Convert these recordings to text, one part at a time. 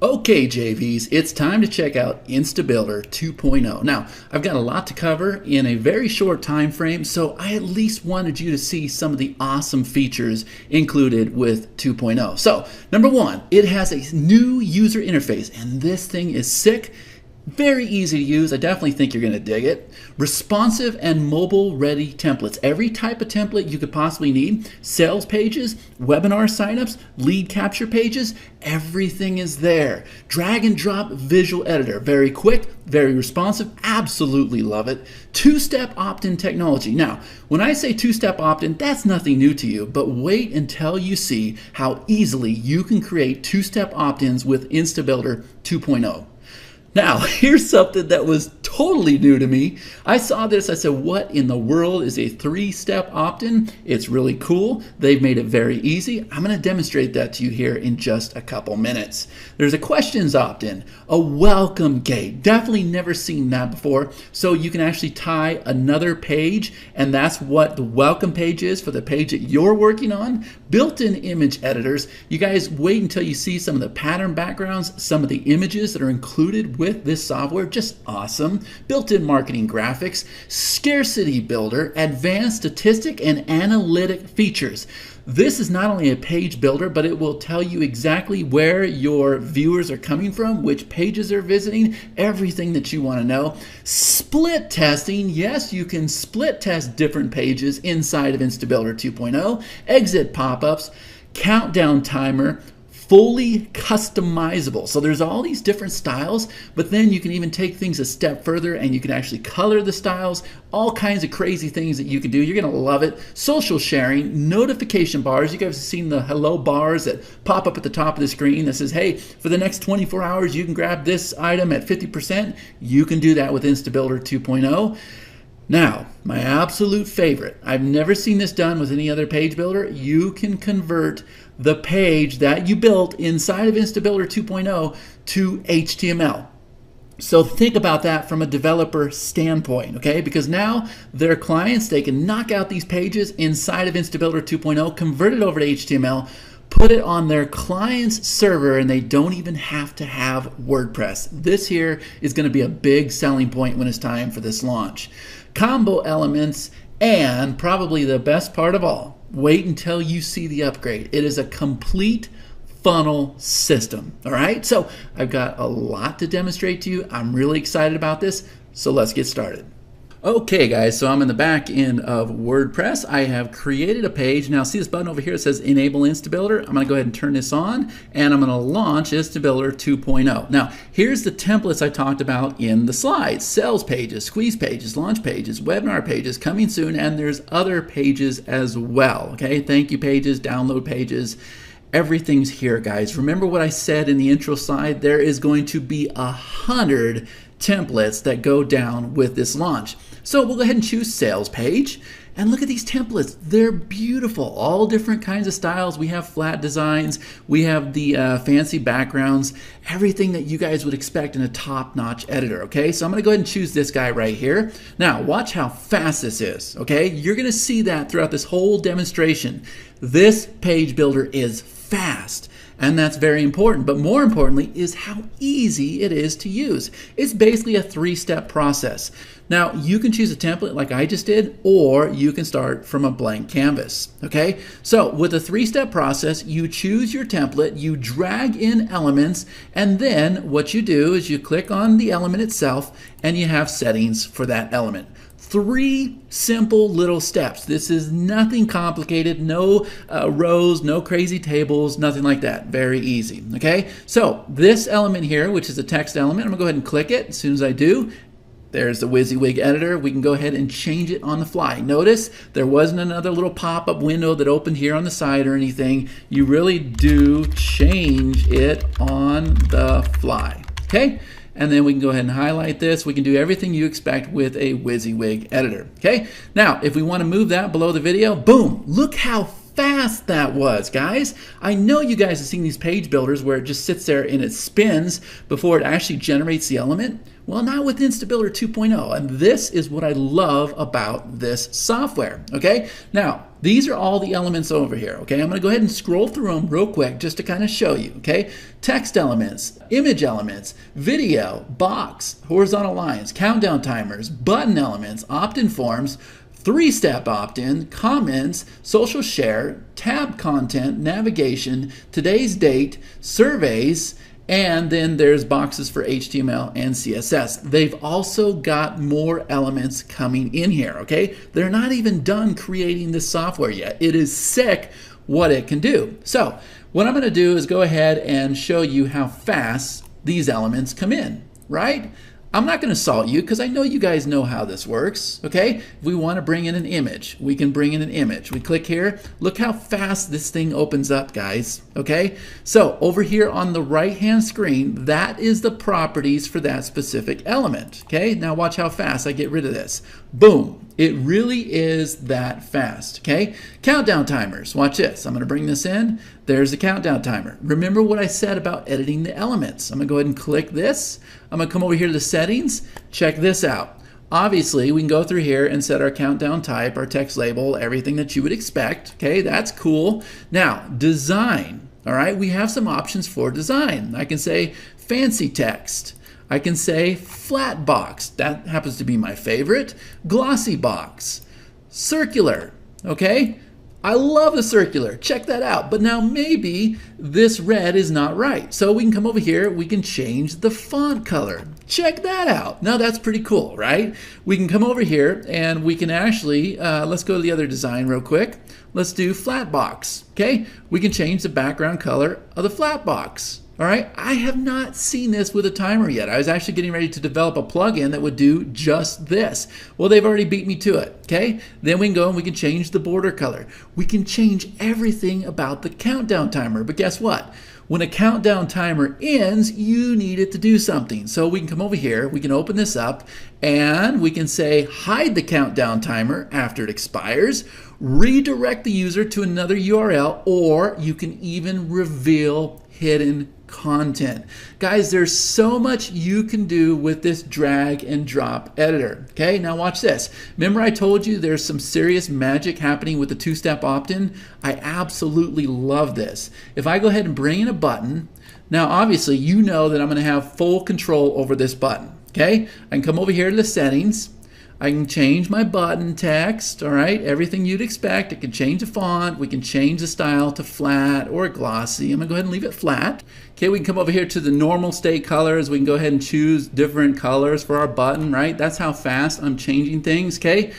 Okay, JVs, it's time to check out InstaBuilder 2.0. Now, I've got a lot to cover in a very short time frame, so I at least wanted you to see some of the awesome features included with 2.0. So, number one, it has a new user interface, and this thing is sick. Very easy to use. I definitely think you're going to dig it. Responsive and mobile-ready templates. Every type of template you could possibly need. Sales pages, webinar signups, lead capture pages, everything is there. Drag and drop visual editor. Very quick, very responsive. Absolutely love it. Two-step opt-in technology. Now, when I say two-step opt-in, that's nothing new to you, but wait until you see how easily you can create two-step opt-ins with InstaBuilder 2.0. Now, here's something that was totally new to me. I saw this, I said, what in the world is a three-step opt-in? It's really cool. They've made it very easy. I'm going to demonstrate that to you here in just a couple minutes. There's a questions opt-in, a welcome gate. Definitely never seen that before. So you can actually tie another page, and that's what the welcome page is for the page that you're working on. Built-in image editors. You guys wait until you see some of the pattern backgrounds, some of the images that are included with this software. Just awesome. Built-in marketing graphics, Scarcity Builder, advanced statistic and analytic features. This is not only a page builder, but it will tell you exactly where your viewers are coming from, which pages they're visiting, everything that you want to know. Split testing. Yes, you can split test different pages inside of InstaBuilder 2.0. Exit pop-ups, countdown timer, fully customizable. So there's all these different styles, but then you can even take things a step further and you can actually color the styles, all kinds of crazy things that you can do. You're gonna love it. Social sharing, notification bars. You guys have seen the hello bars that pop up at the top of the screen that says, hey, for the next 24 hours, you can grab this item at 50%. You can do that with InstaBuilder 2.0. Now, my absolute favorite, I've never seen this done with any other page builder. You can convert the page that you built inside of InstaBuilder 2.0 to HTML. So think about that from a developer standpoint, okay? Because now their clients, they can knock out these pages inside of InstaBuilder 2.0, convert it over to HTML, put it on their client's server, and they don't even have to have WordPress. This here is going to be a big selling point when it's time for this launch. Combo elements, and probably the best part of all, wait until you see the upgrade. It is a complete funnel system, all right? So I've got a lot to demonstrate to you. I'm really excited about this, so let's get started. Okay guys, so I'm in the back end of WordPress. I have created a page. Now see this button over here that says Enable InstaBuilder. I'm going to go ahead and turn this on, and I'm going to launch InstaBuilder 2.0. Now here's the templates I talked about in the slides. Sales pages, squeeze pages, launch pages, webinar pages, coming soon, and there's other pages as well. Okay, thank you pages, download pages. Everything's here, guys. Remember what I said in the intro slide? There is going to be 100 templates that go down with this launch. So we'll go ahead and choose sales page, and look at these templates. They're beautiful, all different kinds of styles. We have flat designs, we have the fancy backgrounds, everything that you guys would expect in a top-notch editor, okay? So I'm gonna go ahead and choose this guy right here. Now watch how fast this is, okay? You're gonna see that throughout this whole demonstration. This page builder is fast. And that's very important, but more importantly is how easy it is to use. It's basically a three-step process. Now, you can choose a template like I just did, or you can start from a blank canvas, okay? So with a three-step process, you choose your template, you drag in elements, and then what you do is you click on the element itself, and you have settings for that element. 3 simple little steps. This is nothing complicated, no rows, no crazy tables, nothing like that. Very easy, okay? So this element here, which is a text element, I'm gonna go ahead and click it. As soon as I do, there's the WYSIWYG editor. We can go ahead and change it on the fly. Notice there wasn't another little pop-up window that opened here on the side or anything. You really do change it on the fly, okay? And then we can go ahead and highlight this. We can do everything you expect with a WYSIWYG editor, okay? Now, if we want to move that below the video, boom, look how fast that was, guys. I know you guys have seen these page builders where it just sits there and it spins before it actually generates the element. Well, not with InstaBuilder 2.0, and this is what I love about this software, okay? Now, these are all the elements over here, okay? I'm gonna go ahead and scroll through them real quick just to kind of show you, okay? Text elements, image elements, video, box, horizontal lines, countdown timers, button elements, opt-in forms, 3-step opt-in, comments, social share, tab content, navigation, today's date, surveys, and then there's boxes for HTML and CSS. They've also got more elements coming in here, okay? They're not even done creating this software yet. It is sick what it can do. So what I'm gonna do is go ahead and show you how fast these elements come in, right? I'm not going to salt you because I know you guys know how this works, okay? If we want to bring in an image, we can bring in an image. We click here. Look how fast this thing opens up, guys, okay? So over here on the right-hand screen, that is the properties for that specific element, okay? Now watch how fast I get rid of this. Boom. It really is that fast, okay? Countdown timers, watch this. I'm gonna bring this in. There's the countdown timer. Remember what I said about editing the elements. I'm gonna go ahead and click this. I'm gonna come over here to the settings. Check this out. Obviously, we can go through here and set our countdown type, our text label, everything that you would expect, okay? That's cool. Now, design, all right? We have some options for design. I can say fancy text. I can say flat box, that happens to be my favorite, glossy box, circular, okay? I love the circular, check that out. But now maybe this red is not right. So we can come over here, we can change the font color. Check that out. Now that's pretty cool, right? We can come over here and we can actually, let's go to the other design real quick. Let's do flat box, okay? We can change the background color of the flat box. All right, I have not seen this with a timer yet. I was actually getting ready to develop a plugin that would do just this. Well, they've already beat me to it, okay? Then we can go and we can change the border color. We can change everything about the countdown timer, but guess what? When a countdown timer ends, you need it to do something. So we can come over here, we can open this up, and we can say hide the countdown timer after it expires, redirect the user to another URL, or you can even reveal hidden content. Guys, there's so much you can do with this drag and drop editor. Okay, now watch this. Remember I told you there's some serious magic happening with the 2-step opt-in? I absolutely love this. If I go ahead and bring in a button, now obviously you know that I'm going to have full control over this button. Okay, I can come over here to the settings. I can change my button text, all right, everything you'd expect. I can change the font. We can change the style to flat or glossy. I'm gonna go ahead and leave it flat. Okay, we can come over here to the normal state colors. We can go ahead and choose different colors for our button, right? That's how fast I'm changing things, okay?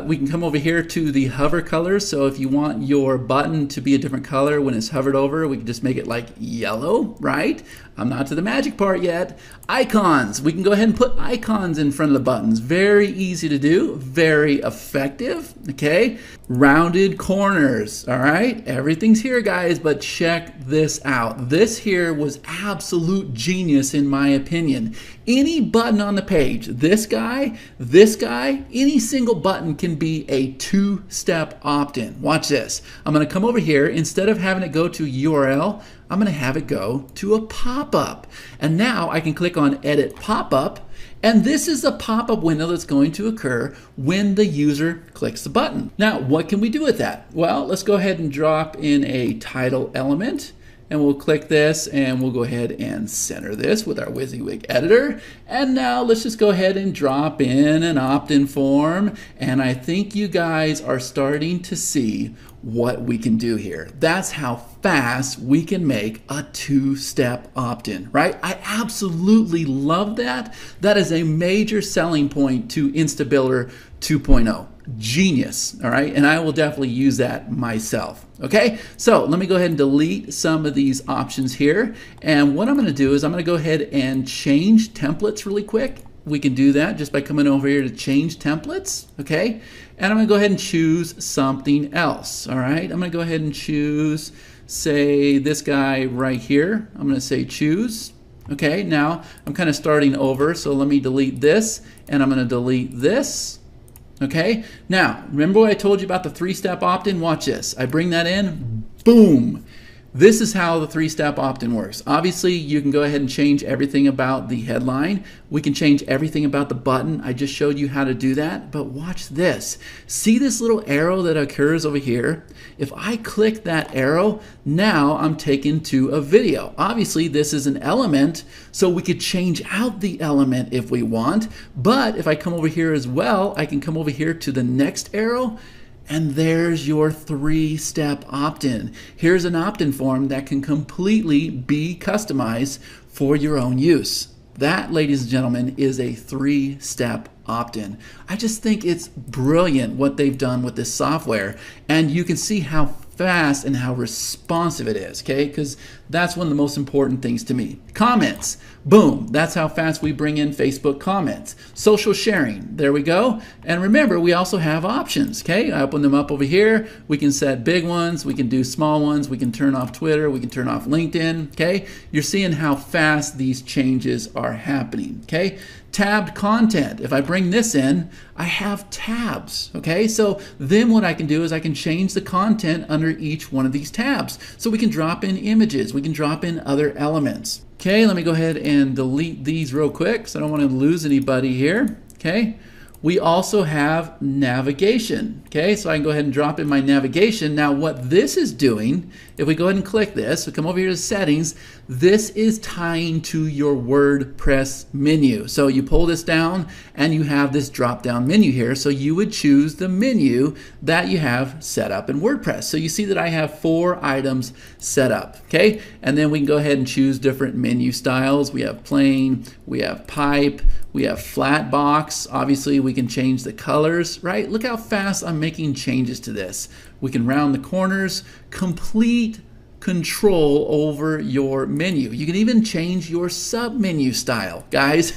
We can come over here to the hover colors. So if you want your button to be a different color when it's hovered over, we can just make it like yellow, right? I'm not to the magic part yet. Icons, we can go ahead and put icons in front of the buttons. Very easy to do, very effective, okay? Rounded corners, all right? Everything's here, guys, but check this out. This here was absolute genius in my opinion. Any button on the page, this guy, any single button can be a 2-step opt-in. Watch this. I'm gonna come over here, instead of having it go to URL, I'm gonna have it go to a pop-up. And now I can click on Edit Pop-Up, and this is a pop-up window that's going to occur when the user clicks the button. Now, what can we do with that? Well, let's go ahead and drop in a title element, and we'll click this and we'll go ahead and center this with our WYSIWYG editor. And now let's just go ahead and drop in an opt-in form. And I think you guys are starting to see what we can do here. That's how fast we can make a 2-step opt-in, right? I absolutely love that. That is a major selling point to InstaBuilder 2.0. Genius, all right? And I will definitely use that myself, okay? So let me go ahead and delete some of these options here. And what I'm gonna do is I'm gonna go ahead and change templates really quick. We can do that just by coming over here to change templates, okay? And I'm gonna go ahead and choose something else, all right? I'm gonna go ahead and choose, say, this guy right here. I'm gonna say choose. Okay, now I'm kind of starting over, so let me delete this, and I'm gonna delete this. Okay, now remember what I told you about the 3-step opt-in? Watch this. I bring that in, boom. This is how the 3-step opt-in works. Obviously, you can go ahead and change everything about the headline. We can change everything about the button. I just showed you how to do that, but watch this. See this little arrow that occurs over here? If I click that arrow, now I'm taken to a video. Obviously, this is an element, so we could change out the element if we want, but if I come over here as well, I can come over here to the next arrow, and there's your 3-step opt-in. Here's an opt-in form that can completely be customized for your own use. That, ladies and gentlemen, is a 3-step opt-in. I just think it's brilliant what they've done with this software, and you can see how fast and how responsive it is, okay? Because that's one of the most important things to me. Comments, boom, that's how fast we bring in Facebook comments. Social sharing, there we go. And remember, we also have options, okay? I open them up over here. We can set big ones, we can do small ones, we can turn off Twitter, we can turn off LinkedIn, okay? You're seeing how fast these changes are happening, okay? Tabbed content. If I bring this in, I have tabs, okay? So then what I can do is I can change the content under each one of these tabs. So we can drop in images, we can drop in other elements. Okay, let me go ahead and delete these real quick so I don't want to lose anybody here, okay? We also have navigation, okay? So I can go ahead and drop in my navigation. Now what this is doing, if we go ahead and click this, so come over here to settings, this is tying to your WordPress menu. So you pull this down and you have this drop down menu here. So you would choose the menu that you have set up in WordPress. So you see that I have 4 items set up, okay? And then we can go ahead and choose different menu styles. We have plain, we have pipe, we have flat box. Obviously we can change the colors, right? Look how fast I'm making changes to this. We can round the corners, complete control over your menu. You can even change your sub-menu style. Guys,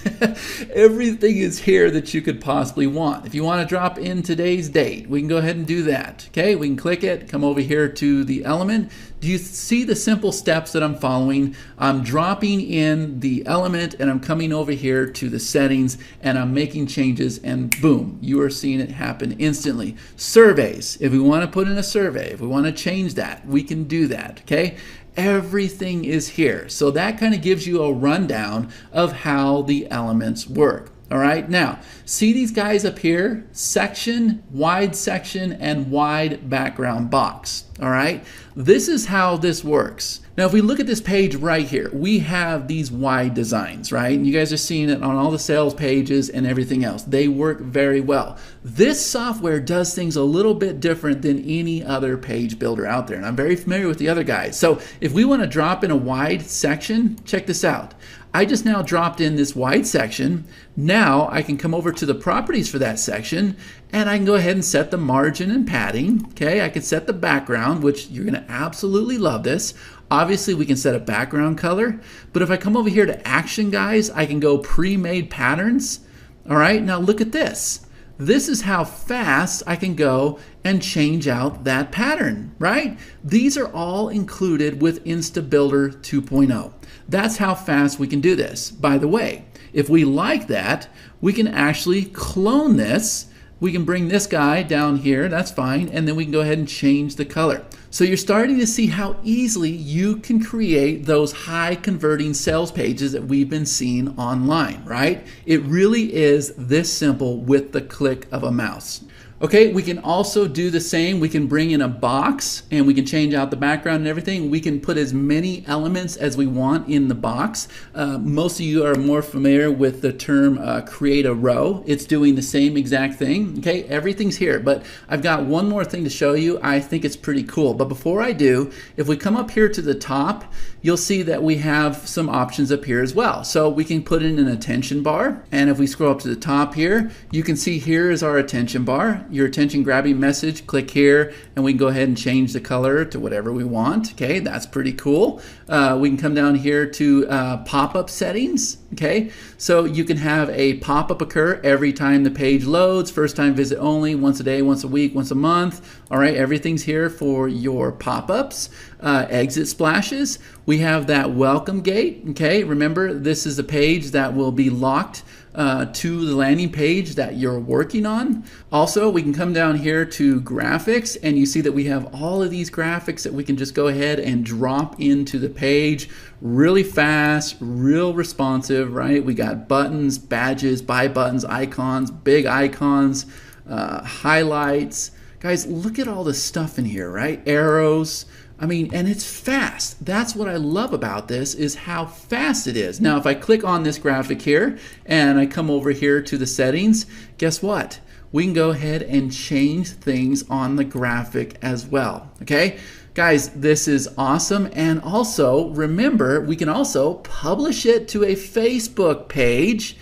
everything is here that you could possibly want. If you want to drop in today's date, we can go ahead and do that. Okay, we can click it, come over here to the element. Do you see the simple steps that I'm following? I'm dropping in the element and I'm coming over here to the settings and I'm making changes and boom, you are seeing it happen instantly. Surveys, if we want to put in a survey, if we want to change that, we can do that, okay? Everything is here. So that kind of gives you a rundown of how the elements work. All right, now see these guys up here, section, and wide background box. All right, this is how this works. Now, if we look at this page right here, we have these wide designs, right? And you guys are seeing it on all the sales pages and everything else. They work very well. This software does things a little bit different than any other page builder out there. And I'm very familiar with the other guys. So if we want to drop in a wide section, check this out. I just now dropped in this wide section. Now I can come over to the properties for that section and I can go ahead and set the margin and padding. Okay, I can set the background, which you're going to absolutely love this. Obviously, we can set a background color, but if I come over here to action, guys, I can go pre-made patterns. All right, now look at this. This is how fast I can go and change out that pattern, right? These are all included with InstaBuilder 2.0. That's how fast we can do this. By the way, if we like that, we can actually clone this. We can bring this guy down here, that's fine, and then we can go ahead and change the color. So you're starting to see how easily you can create those high converting sales pages that we've been seeing online, right? It really is this simple with the click of a mouse. Okay, we can also do the same. We can bring in a box and we can change out the background and everything. We can put as many elements as we want in the box. Most of you are more familiar with the term create a row. It's doing the same exact thing. Okay, everything's here, but I've got one more thing to show you. I think it's pretty cool. But before I do, if we come up here to the top, you'll see that we have some options up here as well. So we can put in an attention bar. And if we scroll up to the top here, you can see here is our attention bar. Your attention grabbing message, click here, and we can go ahead and change the color to whatever we want. Okay, that's pretty cool. We can come down here to pop-up settings. Okay, so you can have a pop-up occur every time the page loads, first time visit only, once a day, once a week, once a month. All right, everything's here for your pop-ups. exit splashes. We have that welcome gate. Okay, remember this is a page that will be locked to the landing page that you're working on. Also, we can come down here to graphics, and you see that we have all of these graphics that we can just go ahead and drop into the page really fast, real responsive, right? We got buttons, badges, buy buttons, icons, big icons, highlights. Guys, look at all the stuff in here, right? Arrows. I mean, and it's fast. That's what I love about this, is how fast it is. Now, if I click on this graphic here and I come over here to the settings, guess what? We can go ahead and change things on the graphic as well, okay? Guys, this is awesome. And also, remember, we can also publish it to a Facebook page.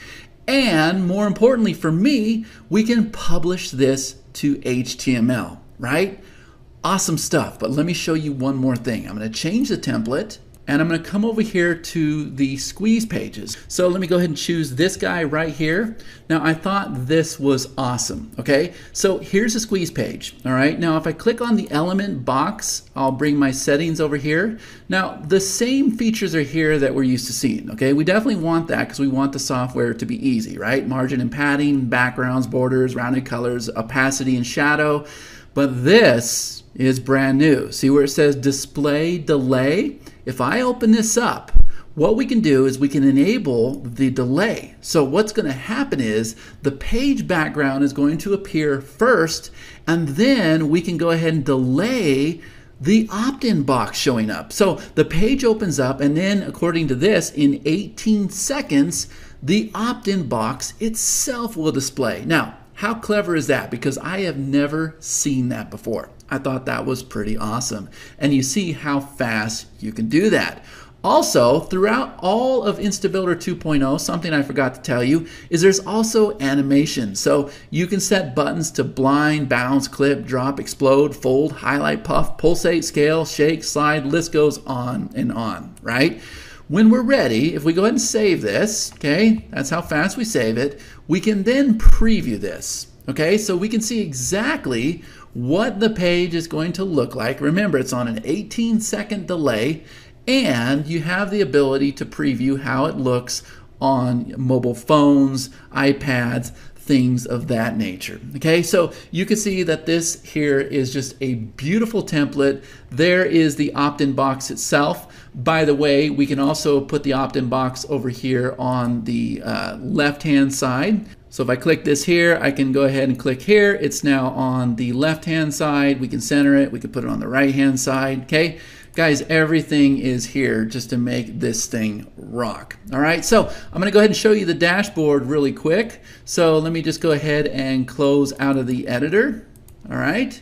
And more importantly for me, we can publish this to HTML, right? Awesome stuff, but let me show you one more thing. I'm going to change the template, and I'm going to come over here to the squeeze pages. So let me go ahead and choose this guy right here. Now, I thought this was awesome, okay? So here's a squeeze page, all right? Now, if I click on the element box, I'll bring my settings over here. Now, the same features are here that we're used to seeing, okay? We definitely want that because we want the software to be easy, right? Margin and padding, backgrounds, borders, rounded colors, opacity and shadow. But this is brand new. See where it says display delay? If I open this up, what we can do is we can enable the delay. So what's going to happen is the page background is going to appear first, and then we can go ahead and delay the opt-in box showing up. So the page opens up, and then according to this, in 18 seconds, the opt-in box itself will display. Now, how clever is that? Because I have never seen that before. I thought that was pretty awesome. And you see how fast you can do that. Also, throughout all of InstaBuilder 2.0, something I forgot to tell you is there's also animation. So you can set buttons to blind, bounce, clip, drop, explode, fold, highlight, puff, pulsate, scale, shake, slide, list goes on and on, right? When we're ready, if we go ahead and save this, okay, that's how fast we save it, we can then preview this, okay? So we can see exactly what the page is going to look like. Remember, it's on an 18-second delay, and you have the ability to preview how it looks on mobile phones, iPads, things of that nature. Okay, so you can see that this here is just a beautiful template. There is the opt-in box itself. By the way, we can also put the opt-in box over here on the left-hand side. So if I click this here, I can go ahead and click here. It's now on the left-hand side. We can center it. We can put it on the right-hand side. Okay, guys, everything is here just to make this thing rock. All right, so I'm going to go ahead and show you the dashboard really quick. So let me just go ahead and close out of the editor. All right.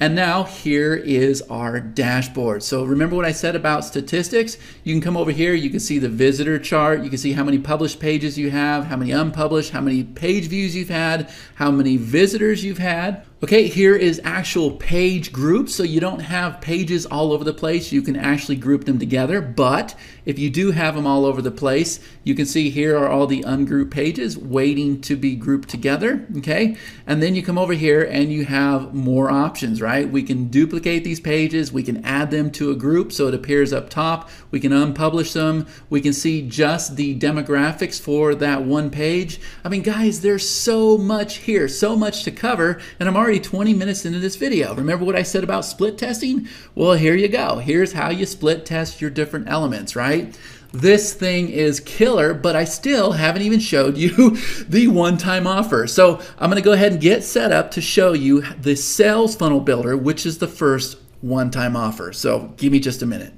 And now here is our dashboard. So remember what I said about statistics? You can come over here, you can see the visitor chart, you can see how many published pages you have, how many unpublished, how many page views you've had, how many visitors you've had. Okay, here is actual page groups, so you don't have pages all over the place. You can actually group them together, but if you do have them all over the place, you can see here are all the ungrouped pages waiting to be grouped together, okay? And then you come over here and you have more options, right? We can duplicate these pages, we can add them to a group so it appears up top, we can unpublish them, we can see just the demographics for that one page. I mean, guys, there's so much here, so much to cover, and I'm already 20 minutes into this video. Remember what I said about split testing? Well, here you go. Here's how you split test your different elements, right? This thing is killer, but I still haven't even showed you the one-time offer. So I'm going to go ahead and get set up to show you the sales funnel builder, which is the first one-time offer. So give me just a minute.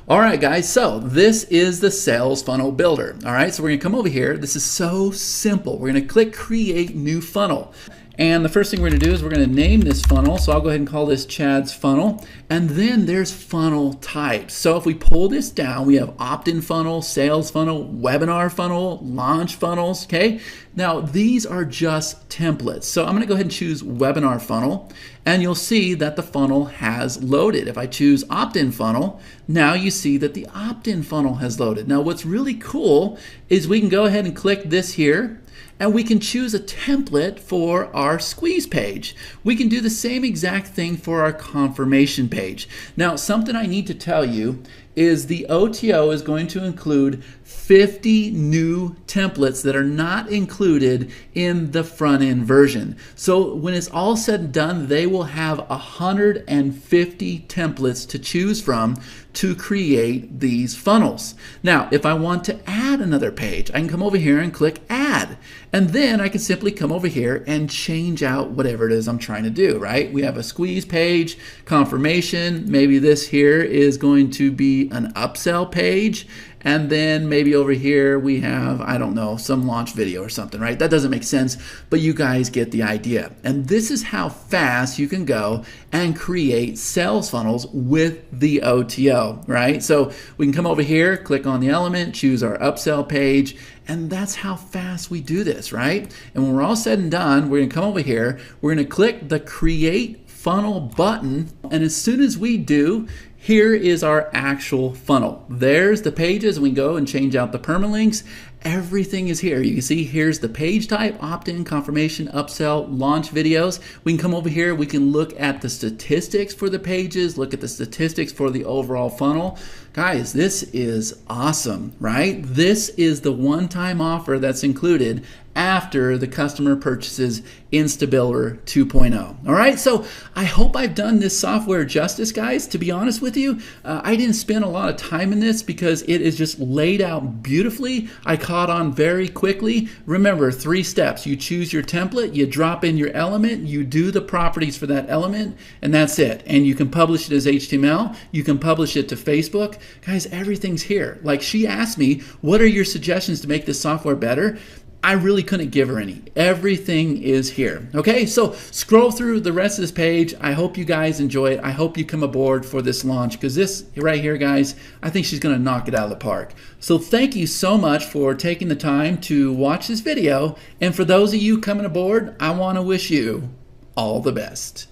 All right, guys, so this is the sales funnel builder. All right, so we're going to come over here. This is so simple. We're going to click create new funnel. And the first thing we're going to do is we're going to name this funnel. So I'll go ahead and call this Chad's funnel. And then there's funnel types. So if we pull this down, we have opt-in funnel, sales funnel, webinar funnel, launch funnels, okay? Now, these are just templates. So I'm going to go ahead and choose webinar funnel. And you'll see that the funnel has loaded. If I choose opt-in funnel, now you see that the opt-in funnel has loaded. Now, what's really cool is we can go ahead and click this here. and we can choose a template for our squeeze page. We can do the same exact thing for our confirmation page. Now, something I need to tell you is the OTO is going to include 50 new templates that are not included in the front end version. So when it's all said and done, they will have 150 templates to choose from to create these funnels. Now, if I want to add another page, I can come over here and click add. And then I can simply come over here and change out whatever it is I'm trying to do, right? We have a squeeze page, confirmation, maybe this here is going to be an upsell page. And then maybe over here we have, I don't know, some launch video or something, right? That doesn't make sense, but you guys get the idea. And this is how fast you can go and create sales funnels with the OTO, right? So we can come over here, click on the element, choose our upsell page, and that's how fast we do this, right? And when we're all said and done, we're gonna come over here, we're gonna click the create funnel button, and as soon as we do, here is our actual funnel. There's the pages, and we go and change out the permalinks. Everything is here. You can see here's the page type, opt-in, confirmation, upsell, launch videos. We can come over here, we can look at the statistics for the pages, look at the statistics for the overall funnel. Guys, this is awesome, right? This is the one-time offer that's included after the customer purchases InstaBuilder 2.0. All right, so I hope I've done this software justice, guys. To be honest with you, I didn't spend a lot of time in this because it is just laid out beautifully. I caught on very quickly. Remember, 3 steps. You choose your template, you drop in your element, you do the properties for that element, and that's it. And you can publish it as HTML. You can publish it to Facebook. Guys, everything's here. Like, she asked me, what are your suggestions to make this software better? I really couldn't give her any. Everything is here. Okay, so scroll through the rest of this page. I hope you guys enjoy it. I hope you come aboard for this launch, because this right here, guys, I think she's gonna knock it out of the park. So thank you so much for taking the time to watch this video. And for those of you coming aboard, I wanna wish you all the best.